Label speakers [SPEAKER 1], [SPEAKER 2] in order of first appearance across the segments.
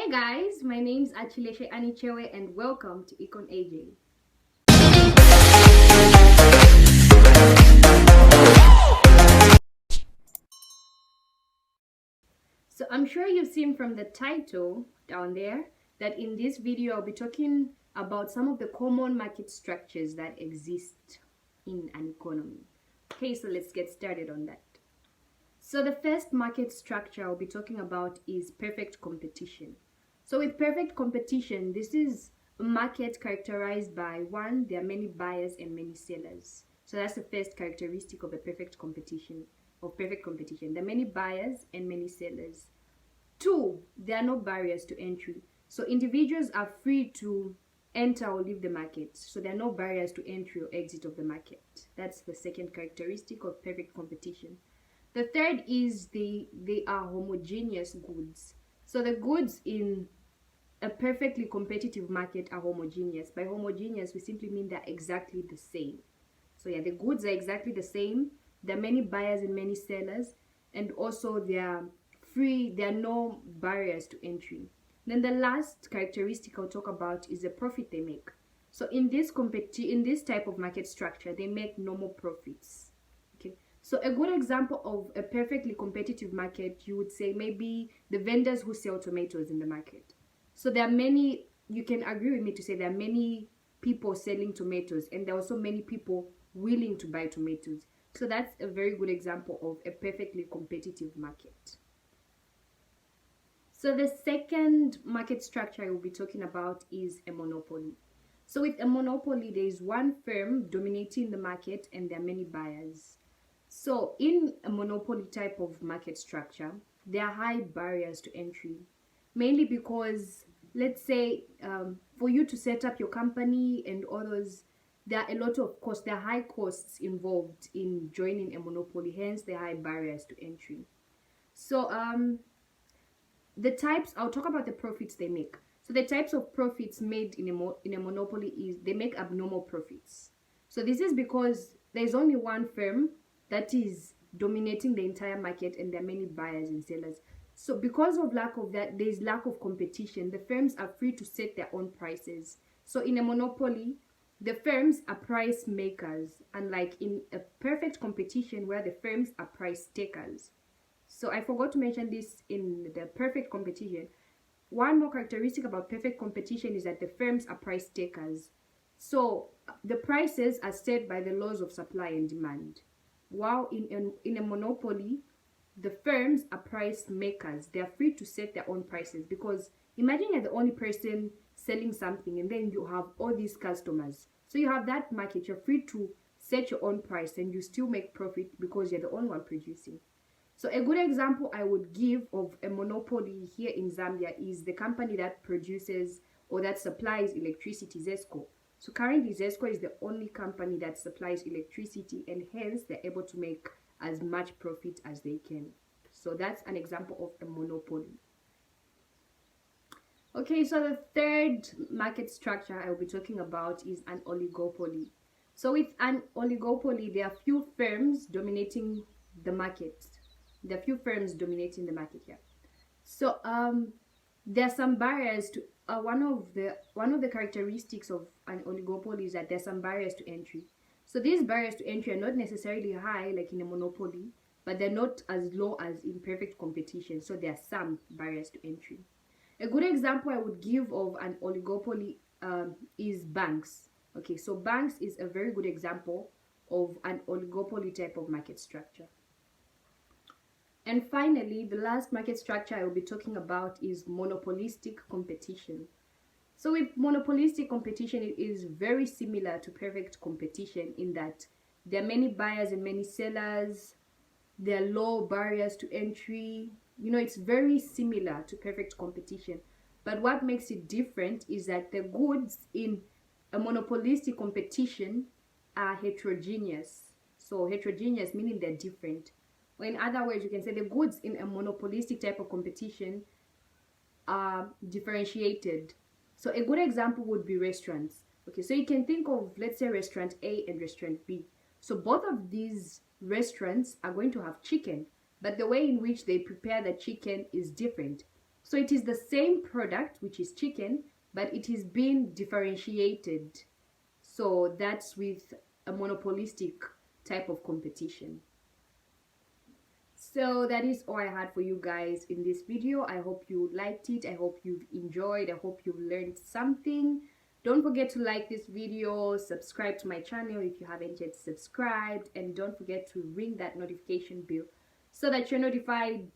[SPEAKER 1] Hey guys, my name is Achileshe Anichewe and welcome to Econ AJ. So I'm sure you've seen from the title down there that in this video I'll be talking about some of the common market structures that exist in an economy. Okay, so let's get started on that. So the first market structure I'll be talking about is perfect competition. So with perfect competition, this is a market characterized by one, there are many buyers and many sellers. So that's the first characteristic of a perfect competition, There are many buyers and many sellers. Two, there are no barriers to entry. So individuals are free to enter or leave the market. So there are no barriers to entry or exit of the market. That's the second characteristic of perfect competition. The third is they are homogeneous goods. So the goods in a perfectly competitive market are homogeneous. By homogeneous, we simply mean they're exactly the same. So yeah, the goods are exactly the same. There are many buyers and many sellers, and also they are free. There are no barriers to entry. Then the last characteristic I'll talk about is the profit they make. So in this type of market structure, they make normal profits. Okay. So a good example of a perfectly competitive market, you would say maybe the vendors who sell tomatoes in the market. So there are many, you can agree with me to say there are many people selling tomatoes and there are also many people willing to buy tomatoes. So that's a very good example of a perfectly competitive market. So the second market structure I will be talking about is a monopoly. So with a monopoly, there is one firm dominating the market and there are many buyers. So in a monopoly type of market structure, there are high barriers to entry, mainly because, let's say, for you to set up your company and others, there are a lot of costs, there are high costs involved in joining a monopoly, hence the high barriers to entry. So the types, I'll talk about the profits they make. So the types of profits made in a monopoly is they make abnormal profits. So this is because there's only one firm that is dominating the entire market and there are many buyers and sellers. So because of lack of that, there's lack of competition. The firms are free to set their own prices. So in a monopoly, the firms are price makers, unlike in a perfect competition where the firms are price takers. So I forgot to mention this in the perfect competition. One more characteristic about perfect competition is that the firms are price takers. So the prices are set by the laws of supply and demand. While in a monopoly, the firms are price makers. They are free to set their own prices because imagine you're the only person selling something and then you have all these customers. So you have that market, you're free to set your own price and you still make profit because you're the only one producing. So a good example I would give of a monopoly here in Zambia is the company that produces or that supplies electricity, ZESCO. So currently ZESCO is the only company that supplies electricity and hence they're able to make as much profit as they can. So that's an example of a monopoly. Okay, so the third market structure I will be talking about is an oligopoly. So with an oligopoly, there are few firms dominating the market. There are few firms dominating the market here. So there are some barriers to one of the characteristics of an oligopoly is that there are some barriers to entry. So these barriers to entry are not necessarily high like in a monopoly, but they're not as low as in perfect competition. So there are some barriers to entry. A good example I would give of an oligopoly is banks. Okay, so banks is a very good example of an oligopoly type of market structure. And finally, the last market structure I will be talking about is monopolistic competition. So with monopolistic competition, it is very similar to perfect competition in that there are many buyers and many sellers, there are low barriers to entry. You know, it's very similar to perfect competition. But what makes it different is that the goods in a monopolistic competition are heterogeneous. So heterogeneous meaning they're different. Or in other words, you can say the goods in a monopolistic type of competition are differentiated. So a good example would be restaurants. Okay, so you can think of, let's say, restaurant A and restaurant B. So both of these restaurants are going to have chicken, but the way in which they prepare the chicken is different. So it is the same product, which is chicken, but it is being differentiated. So that's with a monopolistic type of competition. So that is all I had for you guys in this video. I hope you liked it. I hope you've enjoyed. I hope you've learned something. Don't forget to like this video, subscribe to my channel if you haven't yet subscribed, and don't forget to ring that notification bell so that you're notified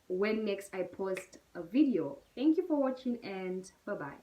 [SPEAKER 1] when next I post a video. Thank you for watching, and bye-bye.